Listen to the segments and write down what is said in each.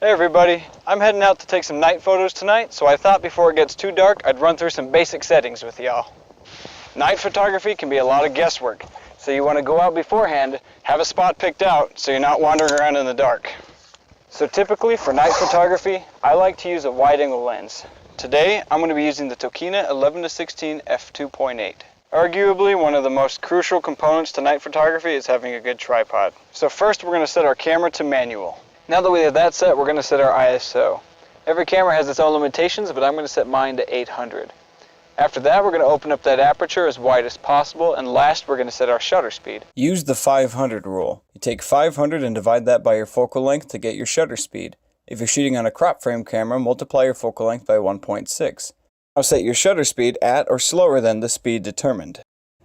Hey everybody, I'm heading out to take some night photos tonight, so I thought before it gets too dark I'd run through some basic settings with y'all. Night photography can be a lot of guesswork, so you want to go out beforehand, have a spot picked out so you're not wandering around in the dark. So typically for night photography, I like to use a wide angle lens. Today I'm going to be using the Tokina 11-16 f2.8. Arguably one of the most crucial components to night photography is having a good tripod. So first we're going to set our camera to manual. Now that we have that set, we're going to set our ISO. Every camera has its own limitations, but I'm going to set mine to 800. After that, we're going to open up that aperture as wide as possible, and last we're going to set our shutter speed. Use the 500 rule. You take 500 and divide that by your focal length to get your shutter speed. If you're shooting on a crop frame camera, multiply your focal length by 1.6. Now set your shutter speed at or slower than the speed determined.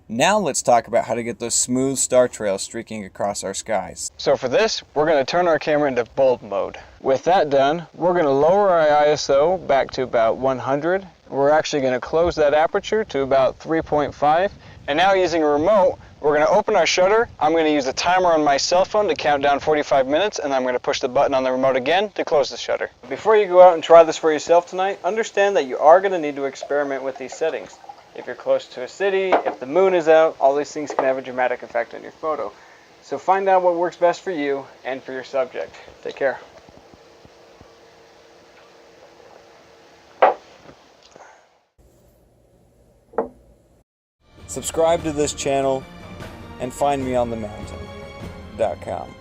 Now let's talk about how to get those smooth star trails streaking across our skies. So for this, we're going to turn our camera into bulb mode. With that done, we're going to lower our ISO back to about 100. We're actually going to close that aperture to about 3.5. And now using a remote, we're going to open our shutter. I'm going to use a timer on my cell phone to count down 45 minutes, and I'm going to push the button on the remote again to close the shutter. Before you go out and try this for yourself tonight, understand that you are going to need to experiment with these settings. If you're close to a city, if the moon is out, all these things can have a dramatic effect on your photo. So find out what works best for you and for your subject. Take care. Subscribe to this channel and find me on the mountain.com.